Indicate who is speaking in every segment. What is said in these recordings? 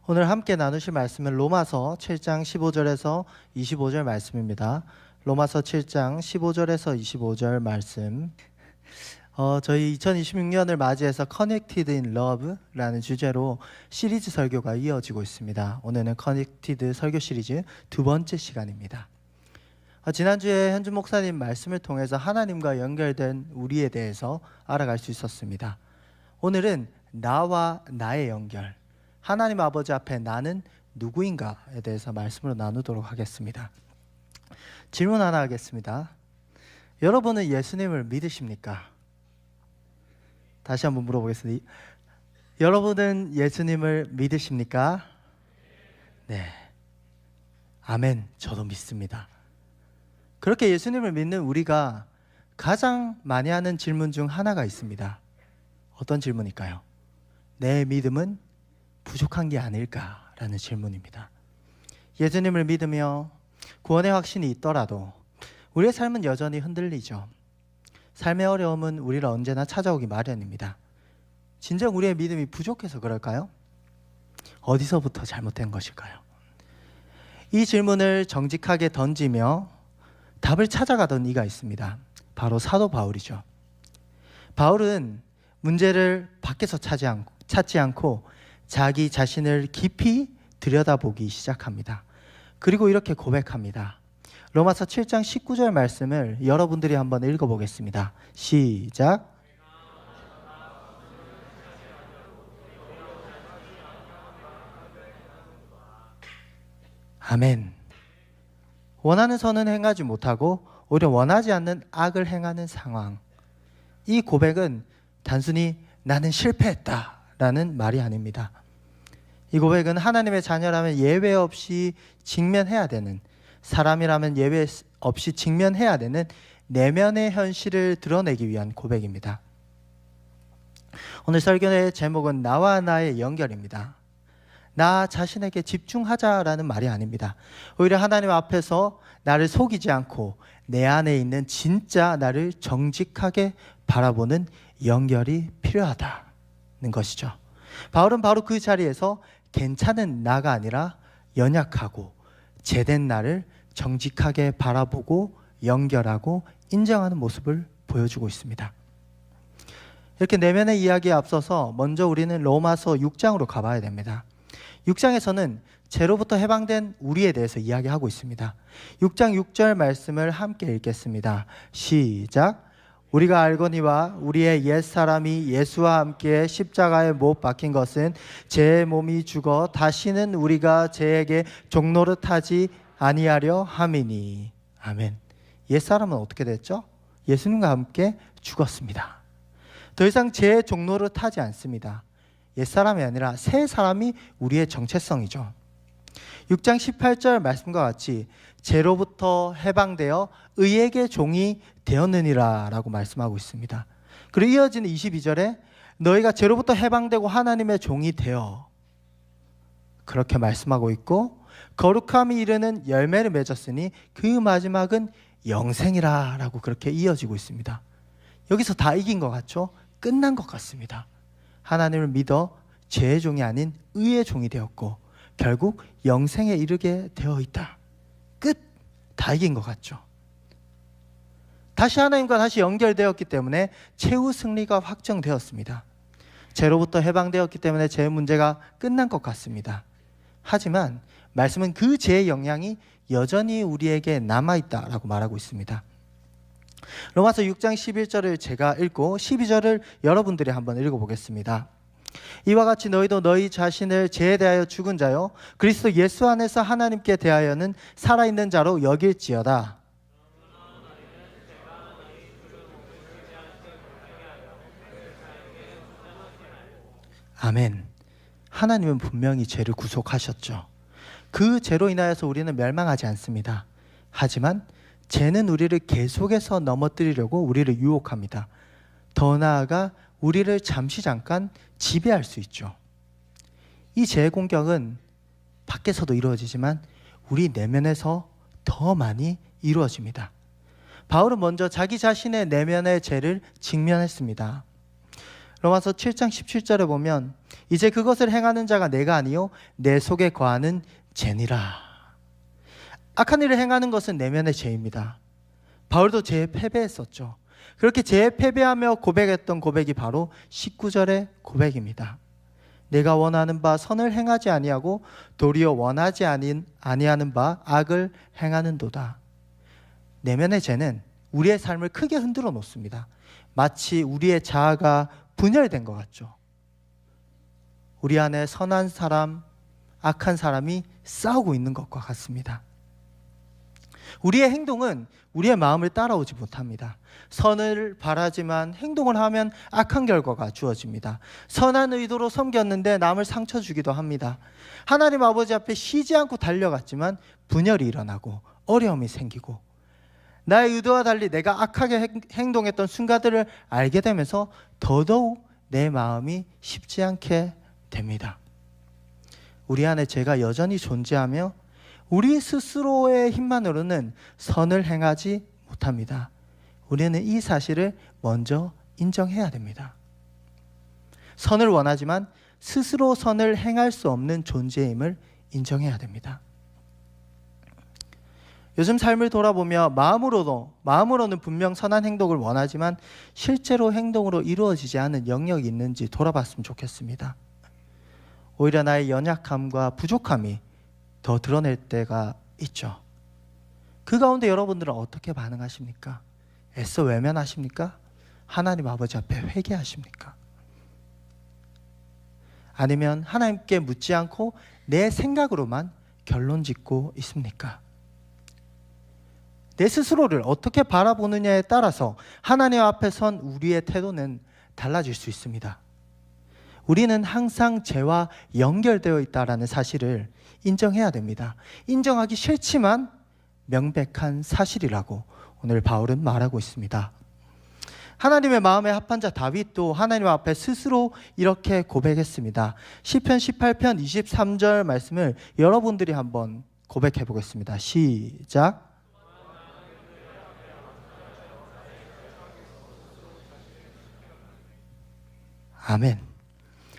Speaker 1: 오늘 함께 나누실 말씀은 로마서 7장 15절에서 25절 말씀입니다. 로마서 7장 15절에서 25절 말씀. 저희 2026년을 맞이해서 Connected in Love라는 주제로 시리즈 설교가 이어지고 있습니다. 오늘은 Connected 설교 시리즈 두 번째 시간입니다. 지난주에 현준 목사님 말씀을 통해서 하나님과 연결된 우리에 대해서 알아갈 수 있었습니다. 오늘은 나와 나의 연결, 하나님 아버지 앞에 나는 누구인가에 대해서 말씀으로 나누도록 하겠습니다. 질문 하나 하겠습니다. 여러분은 예수님을 믿으십니까? 다시 한번 물어보겠습니다. 여러분은 예수님을 믿으십니까? 네. 아멘. 저도 믿습니다. 그렇게 예수님을 믿는 우리가 가장 많이 하는 질문 중 하나가 있습니다. 어떤 질문일까요? 내 믿음은 부족한 게 아닐까라는 질문입니다. 예수님을 믿으며 구원의 확신이 있더라도 우리의 삶은 여전히 흔들리죠. 삶의 어려움은 우리를 언제나 찾아오기 마련입니다. 진정 우리의 믿음이 부족해서 그럴까요? 어디서부터 잘못된 것일까요? 이 질문을 정직하게 던지며 답을 찾아가던 이가 있습니다. 바로 사도 바울이죠. 바울은 문제를 밖에서 찾지 않고 자기 자신을 깊이 들여다보기 시작합니다. 그리고 이렇게 고백합니다. 로마서 7장 19절 말씀을 여러분들이 한번 읽어보겠습니다. 시작. 아멘. 원하는 선은 행하지 못하고 오히려 원하지 않는 악을 행하는 상황. 이 고백은 단순히 나는 실패했다라는 말이 아닙니다. 이 고백은 하나님의 자녀라면 예외 없이 직면해야 되는, 사람이라면 예외 없이 직면해야 되는 내면의 현실을 드러내기 위한 고백입니다. 오늘 설교의 제목은 나와 나의 연결입니다. 나 자신에게 집중하자라는 말이 아닙니다. 오히려 하나님 앞에서 나를 속이지 않고 내 안에 있는 진짜 나를 정직하게 바라보는 연결이 필요하다는 것이죠. 바울은 바로 그 자리에서 괜찮은 나가 아니라 연약하고 죄된 나를 정직하게 바라보고 연결하고 인정하는 모습을 보여주고 있습니다. 이렇게 내면의 이야기에 앞서서 먼저 우리는 로마서 6장으로 가봐야 됩니다. 6장에서는 죄로부터 해방된 우리에 대해서 이야기하고 있습니다. 6장 6절 말씀을 함께 읽겠습니다. 시작. 우리가 알거니와 우리의 옛사람이 예수와 함께 십자가에 못 박힌 것은 제 몸이 죽어 다시는 우리가 죄에게 종노릇하지 아니하려 함이니. 아멘. 옛사람은 어떻게 됐죠? 예수님과 함께 죽었습니다. 더 이상 죄의 종노릇하지 않습니다. 옛사람이 아니라 새 사람이 우리의 정체성이죠. 6장 18절 말씀과 같이 죄로부터 해방되어 의에게 종이 되었느니라 라고 말씀하고 있습니다. 그리고 이어지는 22절에 너희가 죄로부터 해방되고 하나님의 종이 되어, 그렇게 말씀하고 있고, 거룩함이 이르는 열매를 맺었으니 그 마지막은 영생이라 라고 그렇게 이어지고 있습니다. 여기서 다 이긴 것 같죠? 끝난 것 같습니다. 하나님을 믿어 죄의 종이 아닌 의의 종이 되었고 결국 영생에 이르게 되어 있다. 끝! 다 이긴 것 같죠? 다시 하나님과 다시 연결되었기 때문에 최후 승리가 확정되었습니다. 죄로부터 해방되었기 때문에 죄의 문제가 끝난 것 같습니다. 하지만 말씀은 그 죄의 영향이 여전히 우리에게 남아있다라고 말하고 있습니다. 로마서 6장 11절을 제가 읽고 12절을 여러분들이 한번 읽어보겠습니다. 이와 같이 너희도 너희 자신을 죄에 대하여 죽은 자요 그리스도 예수 안에서 하나님께 대하여는 살아있는 자로 여길지어다. 아멘. 하나님은 분명히 죄를 구속하셨죠. 그 죄로 인하여서 우리는 멸망하지 않습니다. 하지만 죄는 우리를 계속해서 넘어뜨리려고 우리를 유혹합니다. 더 나아가 우리를 잠깐 지배할 수 있죠. 이 죄의 공격은 밖에서도 이루어지지만 우리 내면에서 더 많이 이루어집니다. 바울은 먼저 자기 자신의 내면의 죄를 직면했습니다. 로마서 7장 17절에 보면 이제 그것을 행하는 자가 내가 아니요 내 속에 거하는 죄니라. 악한 일을 행하는 것은 내면의 죄입니다. 바울도 죄에 패배했었죠. 그렇게 죄에 패배하며 고백했던 고백이 바로 19절의 고백입니다. 내가 원하는 바 선을 행하지 아니하고 도리어 원하지 아니하는 바 악을 행하는도다. 내면의 죄는 우리의 삶을 크게 흔들어 놓습니다. 마치 우리의 자아가 분열된 것 같죠. 우리 안에 선한 사람, 악한 사람이 싸우고 있는 것과 같습니다. 우리의 행동은 우리의 마음을 따라오지 못합니다. 선을 바라지만 행동을 하면 악한 결과가 주어집니다. 선한 의도로 섬겼는데 남을 상처 주기도 합니다. 하나님 아버지 앞에 쉬지 않고 달려갔지만 분열이 일어나고 어려움이 생기고 나의 의도와 달리 내가 악하게 행동했던 순간들을 알게 되면서 더더욱 내 마음이 쉽지 않게 됩니다. 우리 안에 죄가 여전히 존재하며 우리 스스로의 힘만으로는 선을 행하지 못합니다. 우리는 이 사실을 먼저 인정해야 됩니다. 선을 원하지만 스스로 선을 행할 수 없는 존재임을 인정해야 됩니다. 요즘 삶을 돌아보며 마음으로는 분명 선한 행동을 원하지만 실제로 행동으로 이루어지지 않은 영역이 있는지 돌아봤으면 좋겠습니다. 오히려 나의 연약함과 부족함이 더 드러낼 때가 있죠. 그 가운데 여러분들은 어떻게 반응하십니까? 애써 외면하십니까? 하나님 아버지 앞에 회개하십니까? 아니면 하나님께 묻지 않고 내 생각으로만 결론 짓고 있습니까? 내 스스로를 어떻게 바라보느냐에 따라서 하나님 앞에 선 우리의 태도는 달라질 수 있습니다. 우리는 항상 죄와 연결되어 있다는 사실을 인정해야 됩니다. 인정하기 싫지만 명백한 사실이라고 오늘 바울은 말하고 있습니다. 하나님의 마음에 합한 자 다윗도 하나님 앞에 스스로 이렇게 고백했습니다. 시편 18편 23절 말씀을 여러분들이 한번 고백해 보겠습니다. 시작. 아멘.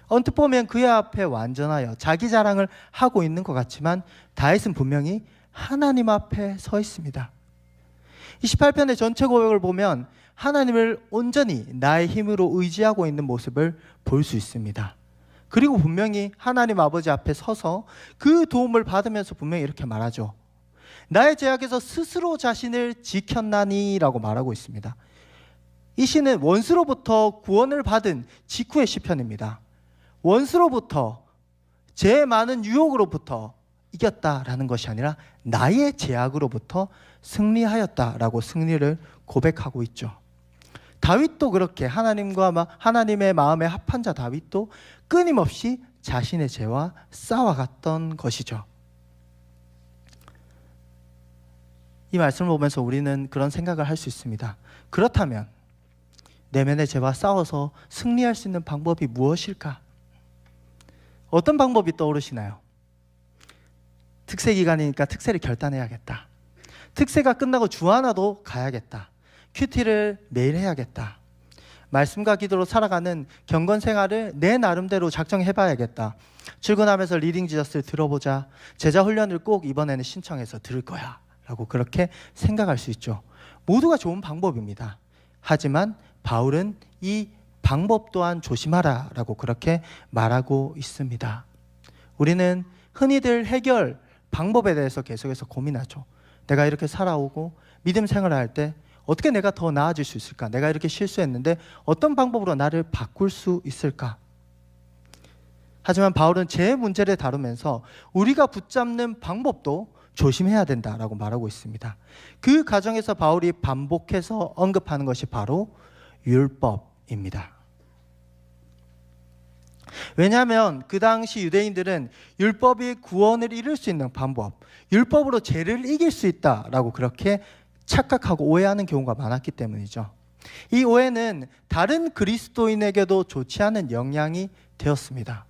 Speaker 1: 언뜻 보면 그의 앞에 완전하여 자기 자랑을 하고 있는 것 같지만 다윗은 분명히 하나님 앞에 서 있습니다. 28편의 전체 고백을 보면 하나님을 온전히 나의 힘으로 의지하고 있는 모습을 볼 수 있습니다. 그리고 분명히 하나님 아버지 앞에 서서 그 도움을 받으면서 분명히 이렇게 말하죠. 나의 죄악에서 스스로 자신을 지켰나니 라고 말하고 있습니다. 이 시는 원수로부터 구원을 받은 직후의 시편입니다. 원수로부터 죄의 많은 유혹으로부터 이겼다라는 것이 아니라 나의 죄악으로부터 승리하였다라고 승리를 고백하고 있죠. 다윗도 그렇게 하나님의 마음에 합한 자 다윗도 끊임없이 자신의 죄와 싸워갔던 것이죠. 이 말씀을 보면서 우리는 그런 생각을 할 수 있습니다. 그렇다면 내면의 죄와 싸워서 승리할 수 있는 방법이 무엇일까? 어떤 방법이 떠오르시나요? 특세 기간이니까 특세를 결단해야겠다. 특세가 끝나고 주 하나도 가야겠다. 큐티를 매일 해야겠다. 말씀과 기도로 살아가는 경건 생활을 내 나름대로 작정해봐야겠다. 출근하면서 리딩 지저스를 들어보자. 제자 훈련을 꼭 이번에는 신청해서 들을 거야 라고 그렇게 생각할 수 있죠. 모두가 좋은 방법입니다. 하지만 바울은 이 방법 또한 조심하라 라고 그렇게 말하고 있습니다. 우리는 흔히들 해결 방법에 대해서 계속해서 고민하죠. 내가 이렇게 살아오고 믿음 생활을 할 때 어떻게 내가 더 나아질 수 있을까? 내가 이렇게 실수했는데 어떤 방법으로 나를 바꿀 수 있을까? 하지만 바울은 제 문제를 다루면서 우리가 붙잡는 방법도 조심해야 된다라고 말하고 있습니다. 그 과정에서 바울이 반복해서 언급하는 것이 바로 율법입니다. 왜냐하면 그 당시 유대인들은 율법이 구원을 이룰 수 있는 방법, 율법으로 죄를 이길 수 있다라고 그렇게 착각하고 오해하는 경우가 많았기 때문이죠. 이 오해는 다른 그리스도인에게도 좋지 않은 영향이 되었습니다.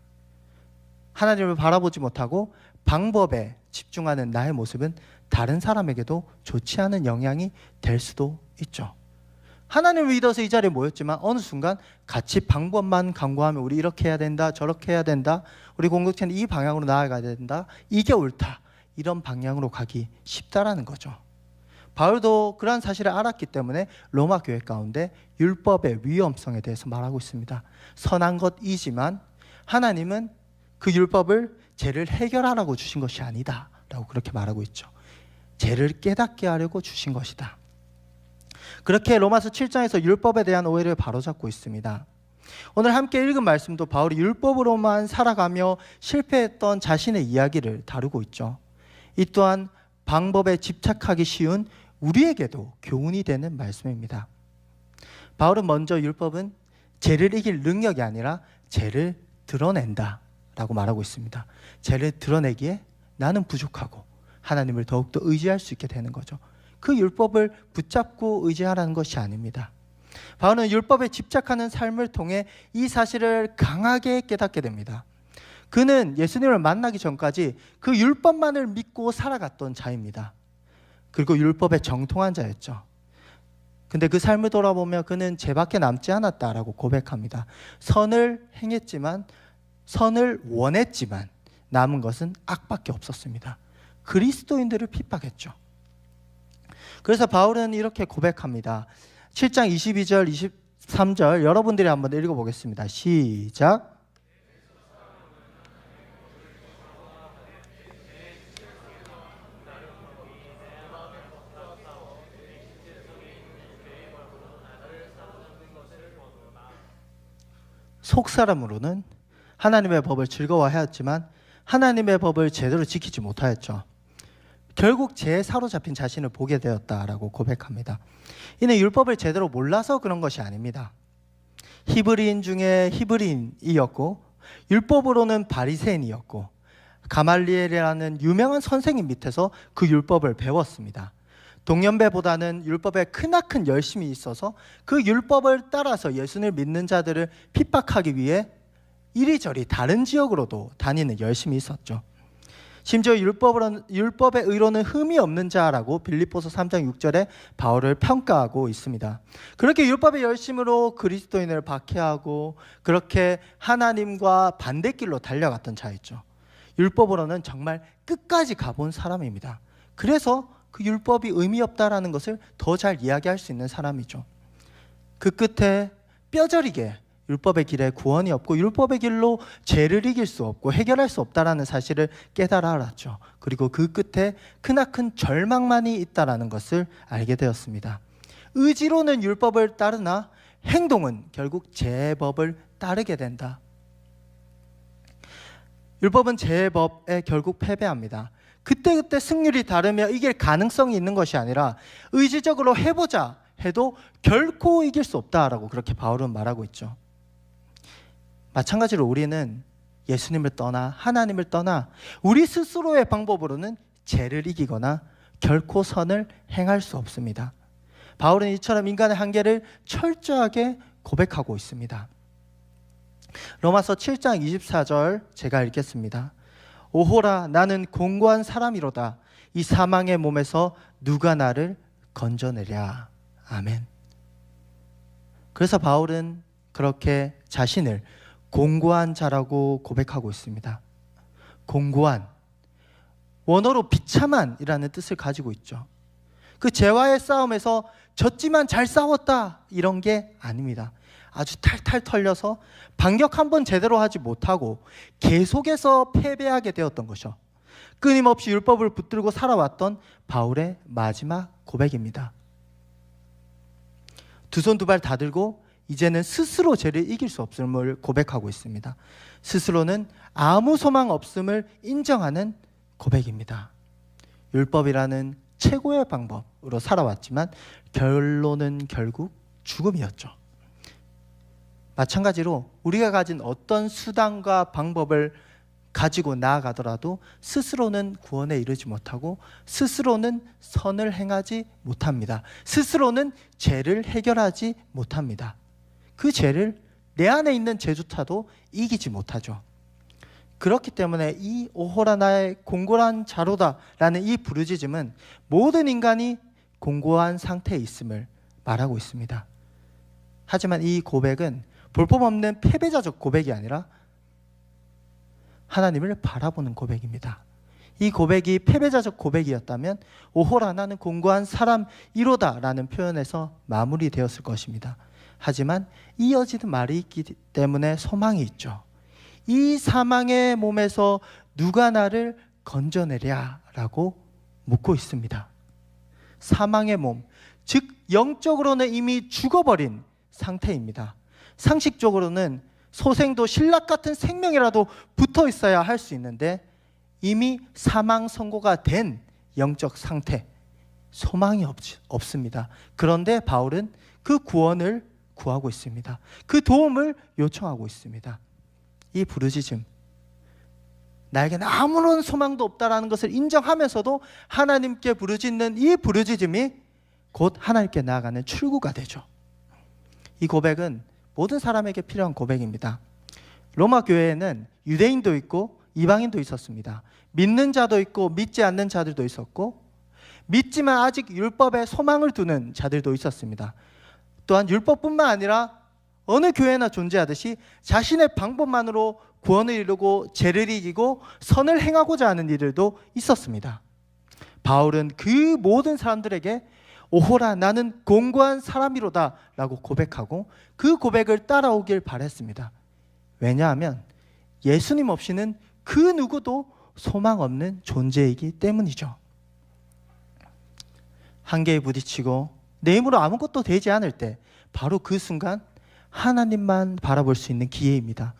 Speaker 1: 하나님을 바라보지 못하고 방법에 집중하는 나의 모습은 다른 사람에게도 좋지 않은 영향이 될 수도 있죠. 하나님을 믿어서 이 자리에 모였지만 어느 순간 같이 방법만 강구하면 우리 이렇게 해야 된다, 저렇게 해야 된다, 우리 공동체는 이 방향으로 나아가야 된다, 이게 옳다, 이런 방향으로 가기 쉽다라는 거죠. 바울도 그러한 사실을 알았기 때문에 로마 교회 가운데 율법의 위험성에 대해서 말하고 있습니다. 선한 것이지만 하나님은 그 율법을 죄를 해결하라고 주신 것이 아니다 라고 그렇게 말하고 있죠. 죄를 깨닫게 하려고 주신 것이다. 그렇게 로마서 7장에서 율법에 대한 오해를 바로잡고 있습니다. 오늘 함께 읽은 말씀도 바울이 율법으로만 살아가며 실패했던 자신의 이야기를 다루고 있죠. 이 또한 방법에 집착하기 쉬운 우리에게도 교훈이 되는 말씀입니다. 바울은 먼저 율법은 죄를 이길 능력이 아니라 죄를 드러낸다 라고 말하고 있습니다. 죄를 드러내기에 나는 부족하고 하나님을 더욱더 의지할 수 있게 되는 거죠. 그 율법을 붙잡고 의지하라는 것이 아닙니다. 바울은 율법에 집착하는 삶을 통해 이 사실을 강하게 깨닫게 됩니다. 그는 예수님을 만나기 전까지 그 율법만을 믿고 살아갔던 자입니다. 그리고 율법에 정통한 자였죠. 근데 그 삶을 돌아보며 그는 죄밖에 남지 않았다라고 고백합니다. 선을 행했지만, 선을 원했지만 남은 것은 악밖에 없었습니다. 그리스도인들을 핍박했죠. 그래서 바울은 이렇게 고백합니다. 7장 22절, 23절 여러분들이 한번 읽어보겠습니다. 시작. 속사람으로는 하나님의 법을 즐거워하였지만 하나님의 법을 제대로 지키지 못하였죠. 결국 죄에 사로잡힌 자신을 보게 되었다라고 고백합니다. 이는 율법을 제대로 몰라서 그런 것이 아닙니다. 히브리인 중에 히브리인이었고 율법으로는 바리새인이었고 가말리엘이라는 유명한 선생님 밑에서 그 율법을 배웠습니다. 동년배보다는 율법에 크나큰 열심이 있어서 그 율법을 따라서 예수를 믿는 자들을 핍박하기 위해 이리저리 다른 지역으로도 다니는 열심이 있었죠. 심지어 율법의 의로는 흠이 없는 자라고 빌립보서 3장 6절에 바울을 평가하고 있습니다. 그렇게 율법의 열심으로 그리스도인을 박해하고 그렇게 하나님과 반대길로 달려갔던 자였죠. 율법으로는 정말 끝까지 가본 사람입니다. 그래서 그 율법이 의미 없다라는 것을 더 잘 이야기할 수 있는 사람이죠. 그 끝에 뼈저리게 율법의 길에 구원이 없고 율법의 길로 죄를 이길 수 없고 해결할 수 없다라는 사실을 깨달아 알았죠. 그리고 그 끝에 크나큰 절망만이 있다라는 것을 알게 되었습니다. 의지로는 율법을 따르나 행동은 결국 제법을 따르게 된다. 율법은 제법에 결국 패배합니다. 그때그때 승률이 다르며 이길 가능성이 있는 것이 아니라 의지적으로 해보자 해도 결코 이길 수 없다라고 그렇게 바울은 말하고 있죠. 마찬가지로 우리는 예수님을 떠나 하나님을 떠나 우리 스스로의 방법으로는 죄를 이기거나 결코 선을 행할 수 없습니다. 바울은 이처럼 인간의 한계를 철저하게 고백하고 있습니다. 로마서 7장 24절 제가 읽겠습니다. 오호라 나는 공고한 사람이로다. 이 사망의 몸에서 누가 나를 건져내랴. 아멘. 그래서 바울은 그렇게 자신을 공고한 자라고 고백하고 있습니다. 공고한, 원어로 비참한이라는 뜻을 가지고 있죠. 그 죄와의 싸움에서 졌지만 잘 싸웠다 이런 게 아닙니다. 아주 탈탈 털려서 반격 한번 제대로 하지 못하고 계속해서 패배하게 되었던 것이죠. 끊임없이 율법을 붙들고 살아왔던 바울의 마지막 고백입니다. 두 손 두 발 다 들고 이제는 스스로 죄를 이길 수 없음을 고백하고 있습니다. 스스로는 아무 소망 없음을 인정하는 고백입니다. 율법이라는 최고의 방법으로 살아왔지만 결론은 결국 죽음이었죠. 마찬가지로 우리가 가진 어떤 수단과 방법을 가지고 나아가더라도 스스로는 구원에 이르지 못하고 스스로는 선을 행하지 못합니다. 스스로는 죄를 해결하지 못합니다. 그 죄를 내 안에 있는 죄조차도 이기지 못하죠. 그렇기 때문에 이 오호라 나의 공고한 자로다 라는 이 부르짖음은 모든 인간이 공고한 상태에 있음을 말하고 있습니다. 하지만 이 고백은 볼품없는 패배자적 고백이 아니라 하나님을 바라보는 고백입니다. 이 고백이 패배자적 고백이었다면 오호라 나는 공고한 사람이로다 라는 표현에서 마무리되었을 것입니다. 하지만 이어지는 말이 있기 때문에 소망이 있죠. 이 사망의 몸에서 누가 나를 건져내랴 라고 묻고 있습니다. 사망의 몸, 즉 영적으로는 이미 죽어버린 상태입니다. 상식적으로는 소생도 신락 같은 생명이라도 붙어 있어야 할 수 있는데 이미 사망 선고가 된 영적 상태, 소망이 없습니다. 그런데 바울은 그 구원을 구하고 있습니다. 그 도움을 요청하고 있습니다. 이 부르짖음, 나에게는 아무런 소망도 없다라는 것을 인정하면서도 하나님께 부르짖는 이 부르짖음이 곧 하나님께 나아가는 출구가 되죠. 이 고백은 모든 사람에게 필요한 고백입니다. 로마 교회에는 유대인도 있고 이방인도 있었습니다. 믿는 자도 있고 믿지 않는 자들도 있었고 믿지만 아직 율법에 소망을 두는 자들도 있었습니다. 또한 율법뿐만 아니라 어느 교회나 존재하듯이 자신의 방법만으로 구원을 이루고 죄를 이기고 선을 행하고자 하는 이들도 있었습니다. 바울은 그 모든 사람들에게 오호라 나는 공고한 사람이로다 라고 고백하고 그 고백을 따라오길 바랬습니다. 왜냐하면 예수님 없이는 그 누구도 소망 없는 존재이기 때문이죠. 한계에 부딪히고 내 힘으로 아무것도 되지 않을 때 바로 그 순간 하나님만 바라볼 수 있는 기회입니다.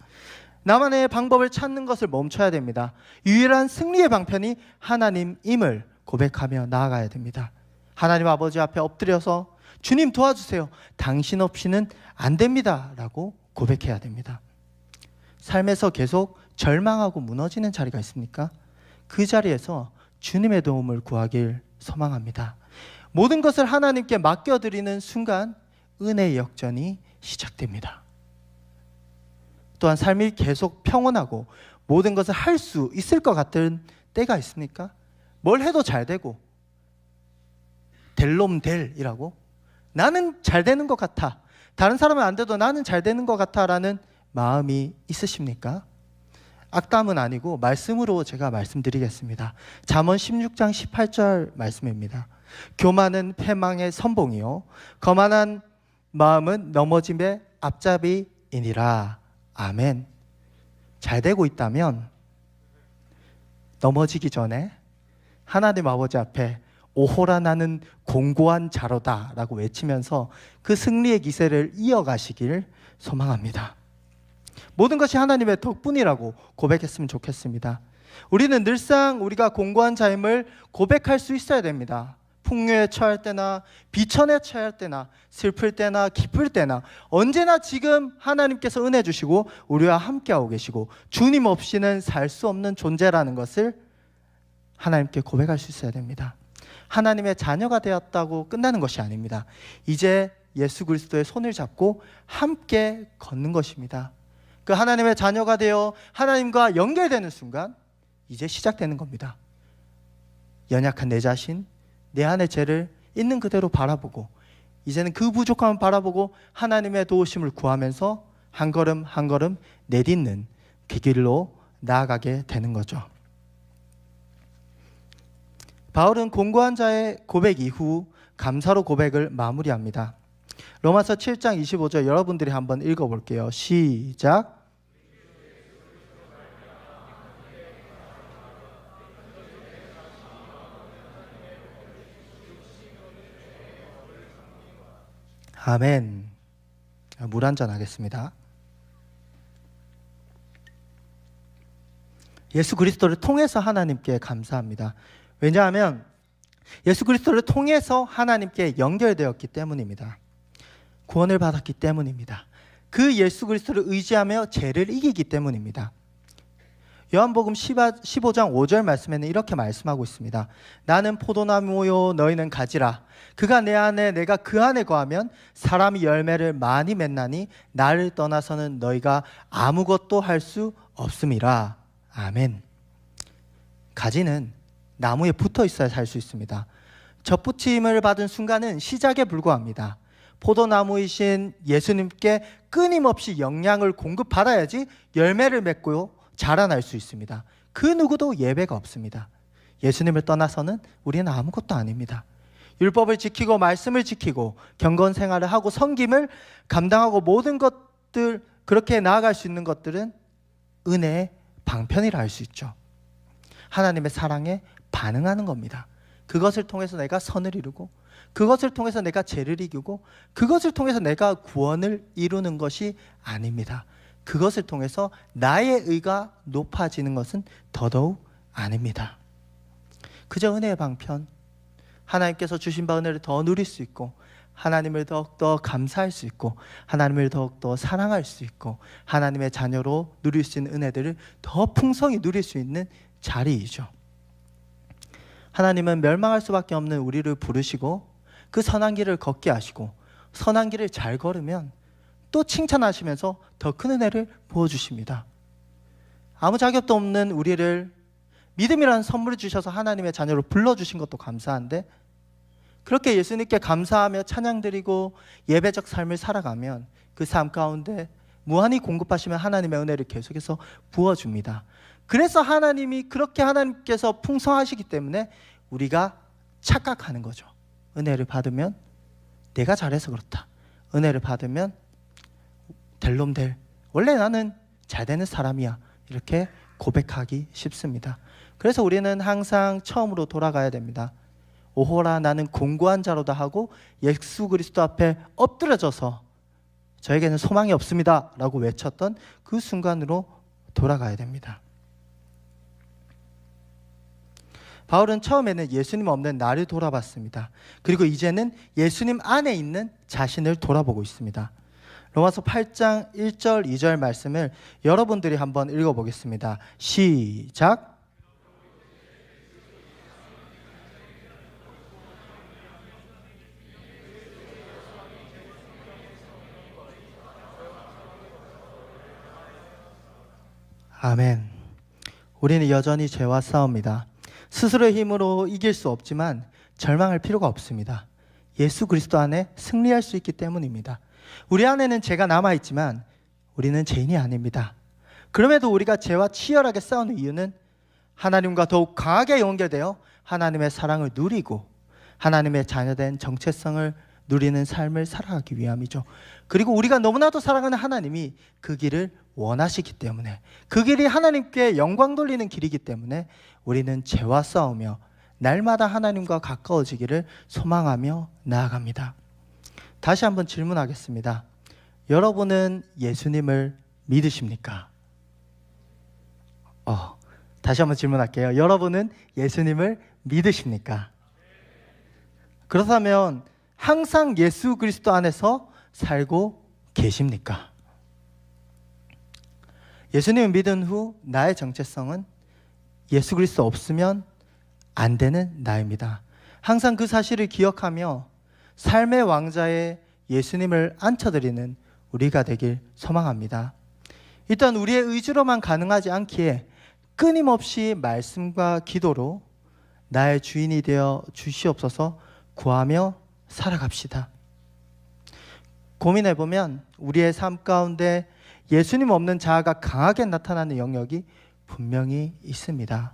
Speaker 1: 나만의 방법을 찾는 것을 멈춰야 됩니다. 유일한 승리의 방편이 하나님임을 고백하며 나아가야 됩니다. 하나님 아버지 앞에 엎드려서 주님 도와주세요. 당신 없이는 안 됩니다. 라고 고백해야 됩니다. 삶에서 계속 절망하고 무너지는 자리가 있습니까? 그 자리에서 주님의 도움을 구하길 소망합니다. 모든 것을 하나님께 맡겨드리는 순간 은혜의 역전이 시작됩니다. 또한 삶이 계속 평온하고 모든 것을 할 수 있을 것 같은 때가 있습니까? 뭘 해도 잘 되고 될 놈 될이라고 나는 잘 되는 것 같아, 다른 사람은 안 돼도 나는 잘 되는 것 같아 라는 마음이 있으십니까? 악담은 아니고 말씀으로 제가 말씀드리겠습니다. 잠언 16장 18절 말씀입니다. 교만은 패망의 선봉이요 거만한 마음은 넘어짐의 앞잡이이니라. 아멘. 잘 되고 있다면 넘어지기 전에 하나님 아버지 앞에 오호라 나는 공고한 자로다 라고 외치면서 그 승리의 기세를 이어가시길 소망합니다. 모든 것이 하나님의 덕분이라고 고백했으면 좋겠습니다. 우리는 늘상 우리가 공고한 자임을 고백할 수 있어야 됩니다. 풍요에 처할 때나 비천에 처할 때나 슬플 때나 기쁠 때나 언제나 지금 하나님께서 은혜 주시고 우리와 함께하고 계시고 주님 없이는 살 수 없는 존재라는 것을 하나님께 고백할 수 있어야 됩니다. 하나님의 자녀가 되었다고 끝나는 것이 아닙니다. 이제 예수 그리스도의 손을 잡고 함께 걷는 것입니다. 그 하나님의 자녀가 되어 하나님과 연결되는 순간 이제 시작되는 겁니다. 연약한 내 자신, 내 안의 죄를 있는 그대로 바라보고 이제는 그 부족함을 바라보고 하나님의 도우심을 구하면서 한 걸음 한 걸음 내딛는 그 길로 나아가게 되는 거죠. 바울은 공고한 자의 고백 이후 감사로 고백을 마무리합니다. 로마서 7장 25절 여러분들이 한번 읽어볼게요. 시작. 아멘. 물 한잔 하겠습니다. 예수 그리스도를 통해서 하나님께 감사합니다. 왜냐하면 예수 그리스도를 통해서 하나님께 연결되었기 때문입니다. 구원을 받았기 때문입니다. 그 예수 그리스도를 의지하며 죄를 이기기 때문입니다. 요한복음 15장 5절 말씀에는 이렇게 말씀하고 있습니다. 나는 포도나무요 너희는 가지라. 그가 내 안에 내가 그 안에 거하면 사람이 열매를 많이 맺나니 나를 떠나서는 너희가 아무것도 할 수 없음이라. 아멘. 가지는 나무에 붙어 있어야 살 수 있습니다. 젖붙임을 받은 순간은 시작에 불과합니다. 포도나무이신 예수님께 끊임없이 영양을 공급받아야지 열매를 맺고요 자라날 수 있습니다. 그 누구도 예배가 없습니다. 예수님을 떠나서는 우리는 아무것도 아닙니다. 율법을 지키고 말씀을 지키고 경건 생활을 하고 섬김을 감당하고 모든 것들 그렇게 나아갈 수 있는 것들은 은혜의 방편이라 할 수 있죠. 하나님의 사랑에 반응하는 겁니다. 그것을 통해서 내가 선을 이루고 그것을 통해서 내가 죄를 이기고 그것을 통해서 내가 구원을 이루는 것이 아닙니다. 그것을 통해서 나의 의가 높아지는 것은 더더욱 아닙니다. 그저 은혜의 방편, 하나님께서 주신 바 은혜를 더 누릴 수 있고 하나님을 더욱더 감사할 수 있고 하나님을 더욱더 사랑할 수 있고 하나님의 자녀로 누릴 수 있는 은혜들을 더 풍성히 누릴 수 있는 자리이죠. 하나님은 멸망할 수밖에 없는 우리를 부르시고 그 선한 길을 걷게 하시고 선한 길을 잘 걸으면 또 칭찬하시면서 더 큰 은혜를 부어주십니다. 아무 자격도 없는 우리를 믿음이라는 선물을 주셔서 하나님의 자녀로 불러주신 것도 감사한데 그렇게 예수님께 감사하며 찬양드리고 예배적 삶을 살아가면 그 삶 가운데 무한히 공급하시면 하나님의 은혜를 계속해서 부어줍니다. 그래서 하나님이 그렇게 하나님께서 풍성하시기 때문에 우리가 착각하는 거죠. 은혜를 받으면 내가 잘해서 그렇다. 은혜를 받으면 될 놈 될. 원래 나는 잘 되는 사람이야. 이렇게 고백하기 쉽습니다. 그래서 우리는 항상 처음으로 돌아가야 됩니다. 오호라 나는 공고한 자로다 하고 예수 그리스도 앞에 엎드려져서 저에게는 소망이 없습니다 라고 외쳤던 그 순간으로 돌아가야 됩니다. 바울은 처음에는 예수님 없는 나를 돌아봤습니다. 그리고 이제는 예수님 안에 있는 자신을 돌아보고 있습니다. 로마서 8장 1절 2절 말씀을 여러분들이 한번 읽어보겠습니다. 시작. 아멘. 우리는 여전히 죄와 싸웁니다. 스스로의 힘으로 이길 수 없지만 절망할 필요가 없습니다. 예수 그리스도 안에 승리할 수 있기 때문입니다. 우리 안에는 죄가 남아있지만 우리는 죄인이 아닙니다. 그럼에도 우리가 죄와 치열하게 싸우는 이유는 하나님과 더욱 강하게 연결되어 하나님의 사랑을 누리고 하나님의 자녀된 정체성을 누리는 삶을 살아가기 위함이죠. 그리고 우리가 너무나도 사랑하는 하나님이 그 길을 원하시기 때문에 그 길이 하나님께 영광 돌리는 길이기 때문에 우리는 죄와 싸우며 날마다 하나님과 가까워지기를 소망하며 나아갑니다. 다시 한번 질문하겠습니다. 여러분은 예수님을 믿으십니까? 다시 한번 질문할게요. 여러분은 예수님을 믿으십니까? 그렇다면 항상 예수 그리스도 안에서 살고 계십니까? 예수님을 믿은 후 나의 정체성은 예수 그리스도 없으면 안 되는 나입니다. 항상 그 사실을 기억하며 삶의 왕자에 예수님을 앉혀드리는 우리가 되길 소망합니다. 일단 우리의 의지로만 가능하지 않기에 끊임없이 말씀과 기도로 나의 주인이 되어 주시옵소서 구하며 살아갑시다. 고민해보면 우리의 삶 가운데 예수님 없는 자아가 강하게 나타나는 영역이 분명히 있습니다.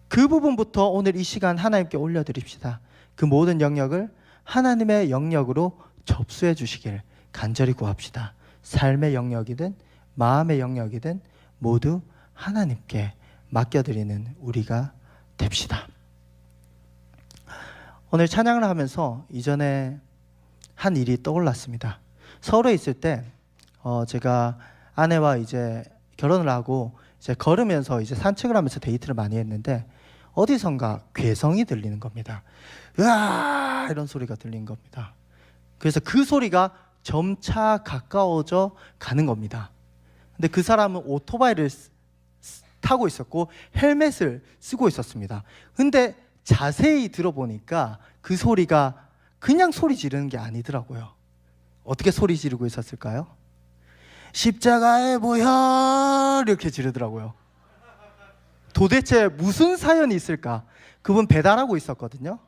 Speaker 1: 그 부분부터 오늘 이 시간 하나님께 올려드립시다. 그 모든 영역을 하나님의 영역으로 접수해 주시길 간절히 구합시다. 삶의 영역이든 마음의 영역이든 모두 하나님께 맡겨드리는 우리가 됩시다. 오늘 찬양을 하면서 이전에 한 일이 떠올랐습니다. 서울에 있을 때 제가 아내와 이제 결혼을 하고 이제 걸으면서 이제 산책을 하면서 데이트를 많이 했는데 어디선가 괴성이 들리는 겁니다. 으아 이런 소리가 들린 겁니다. 그래서 그 소리가 점차 가까워져 가는 겁니다. 근데 그 사람은 오토바이를 타고 있었고 헬멧을 쓰고 있었습니다. 근데 자세히 들어보니까 그 소리가 그냥 소리 지르는 게 아니더라고요. 어떻게 소리 지르고 있었을까요? 십자가의 보혈 이렇게 지르더라고요. 도대체 무슨 사연이 있을까? 그분 배달하고 있었거든요.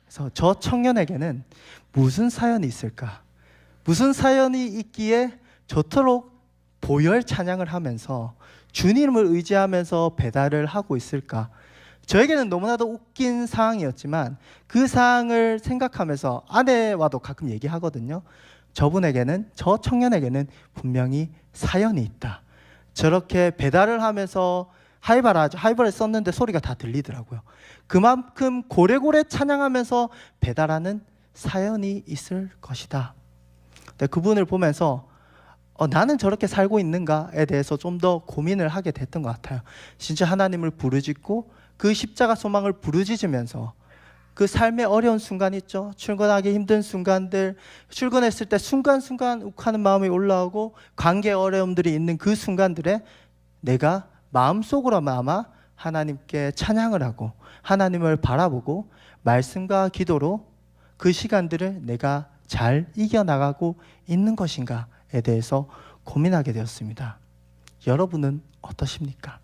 Speaker 1: 그래서 저 청년에게는 무슨 사연이 있을까? 무슨 사연이 있기에 저토록 보혈 찬양을 하면서 주님을 의지하면서 배달을 하고 있을까? 저에게는 너무나도 웃긴 상황이었지만 그 상황을 생각하면서 아내와도 가끔 얘기하거든요. 저분에게는, 저 청년에게는 사연이 있다. 저렇게 배달을 하면서 하이바를 썼는데 소리가 다 들리더라고요. 그만큼 고래고래 찬양하면서 배달하는 사연이 있을 것이다. 근데 그분을 보면서 나는 저렇게 살고 있는가에 대해서 좀 더 고민을 하게 됐던 것 같아요. 진짜 하나님을 부르짖고 그 십자가 소망을 부르짖으면서 그 삶의 어려운 순간 있죠. 출근하기 힘든 순간들, 출근했을 때 순간순간 욱하는 마음이 올라오고 관계 어려움들이 있는 그 순간들에 내가 마음속으로나마 하나님께 찬양을 하고 하나님을 바라보고 말씀과 기도로 그 시간들을 내가 잘 이겨나가고 있는 것인가에 대해서 고민하게 되었습니다. 여러분은 어떠십니까?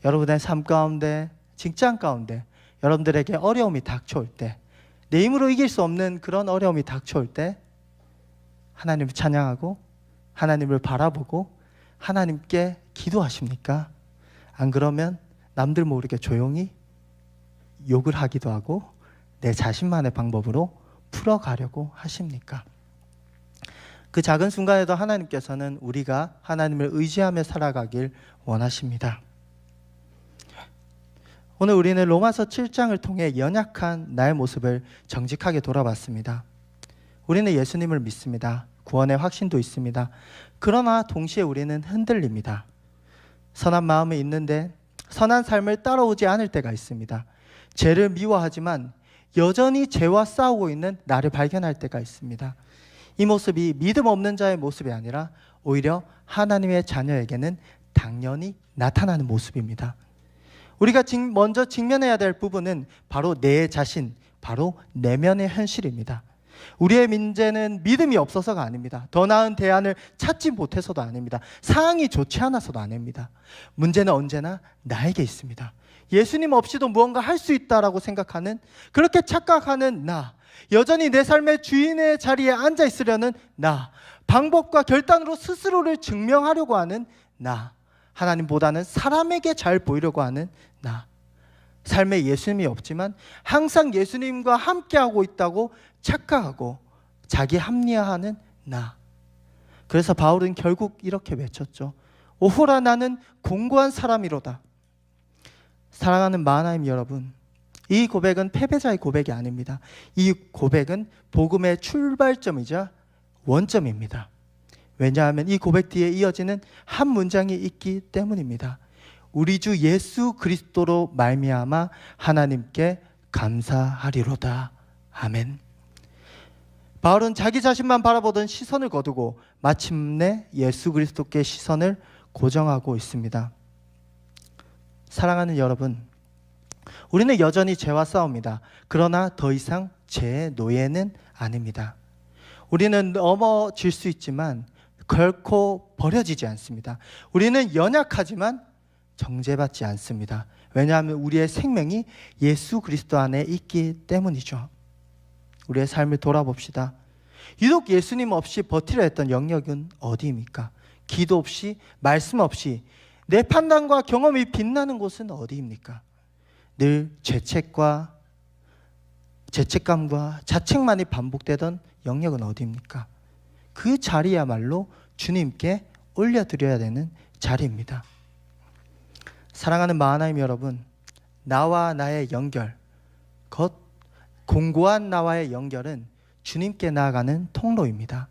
Speaker 1: 여러분의 삶 가운데, 직장 가운데 여러분들에게 어려움이 닥쳐올 때, 내 힘으로 이길 수 없는 그런 어려움이 닥쳐올 때 하나님을 찬양하고 하나님을 바라보고 하나님께 기도하십니까? 안 그러면 남들 모르게 조용히 욕을 하기도 하고 내 자신만의 방법으로 풀어가려고 하십니까? 그 작은 순간에도 하나님께서는 우리가 하나님을 의지하며 살아가길 원하십니다. 오늘 우리는 로마서 7장을 통해 연약한 나의 모습을 정직하게 돌아봤습니다. 우리는 예수님을 믿습니다. 구원의 확신도 있습니다. 그러나 동시에 우리는 흔들립니다. 선한 마음이 있는데 선한 삶을 따라오지 않을 때가 있습니다. 죄를 미워하지만 여전히 죄와 싸우고 있는 나를 발견할 때가 있습니다. 이 모습이 믿음 없는 자의 모습이 아니라 오히려 하나님의 자녀에게는 당연히 나타나는 모습입니다. 우리가 먼저 직면해야 될 부분은 바로 내 자신, 바로 내면의 현실입니다. 우리의 문제는 믿음이 없어서가 아닙니다. 더 나은 대안을 찾지 못해서도 아닙니다. 상황이 좋지 않아서도 아닙니다. 문제는 언제나 나에게 있습니다. 예수님 없이도 무언가 할 수 있다라고 생각하는, 그렇게 착각하는 나, 여전히 내 삶의 주인의 자리에 앉아 있으려는 나, 방법과 결단으로 스스로를 증명하려고 하는 나, 하나님보다는 사람에게 잘 보이려고 하는 나, 삶에 예수님이 없지만 항상 예수님과 함께하고 있다고 착각하고 자기 합리화하는 나. 그래서 바울은 결국 이렇게 외쳤죠. 오호라 나는 공고한 사람이로다. 사랑하는 마하나임 여러분, 이 고백은 패배자의 고백이 아닙니다. 이 고백은 복음의 출발점이자 원점입니다. 왜냐하면 이 고백 뒤에 이어지는 한 문장이 있기 때문입니다. 우리 주 예수 그리스도로 말미암아 하나님께 감사하리로다. 아멘. 바울은 자기 자신만 바라보던 시선을 거두고 마침내 예수 그리스도께 시선을 고정하고 있습니다. 사랑하는 여러분, 우리는 여전히 죄와 싸웁니다. 그러나 더 이상 죄의 노예는 아닙니다. 우리는 넘어질 수 있지만 결코 버려지지 않습니다. 우리는 연약하지만 정죄받지 않습니다. 왜냐하면 우리의 생명이 예수 그리스도 안에 있기 때문이죠. 우리의 삶을 돌아봅시다. 유독 예수님 없이 버티려 했던 영역은 어디입니까? 기도 없이, 말씀 없이 내 판단과 경험이 빛나는 곳은 어디입니까? 늘 죄책감과 자책만이 반복되던 영역은 어디입니까? 그 자리야말로 주님께 올려드려야 되는 자리입니다. 사랑하는 마하나임 여러분, 나와 나의 연결, 공고한 나와의 연결은 주님께 나아가는 통로입니다.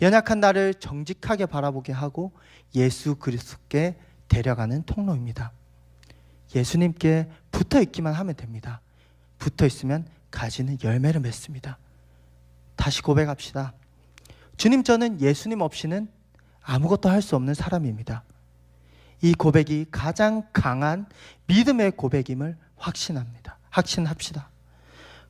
Speaker 1: 연약한 나를 정직하게 바라보게 하고 예수 그리스도께 데려가는 통로입니다. 예수님께 붙어있기만 하면 됩니다. 붙어있으면 가지는 열매를 맺습니다. 다시 고백합시다. 주님, 저는 예수님 없이는 아무것도 할 수 없는 사람입니다. 이 고백이 가장 강한 믿음의 고백임을 확신합시다.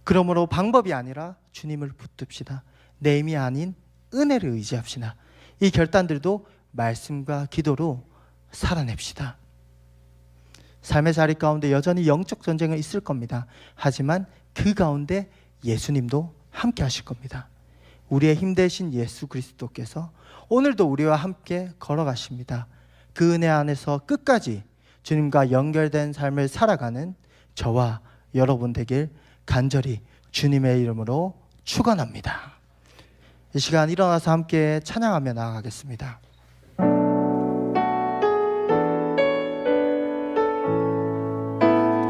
Speaker 1: 그러므로 방법이 아니라 주님을 붙듭시다. 내 힘이 아닌 은혜를 의지합시다. 이 결단들도 말씀과 기도로 살아냅시다. 삶의 자리 가운데 여전히 영적 전쟁은 있을 겁니다. 하지만 그 가운데 예수님도 함께 하실 겁니다. 우리의 힘 대신 예수 그리스도께서 오늘도 우리와 함께 걸어가십니다. 그 은혜 안에서 끝까지 주님과 연결된 삶을 살아가는 저와 여러분 되길 간절히 주님의 이름으로 축원합니다. 이 시간 일어나서 함께 찬양하며 나아가겠습니다.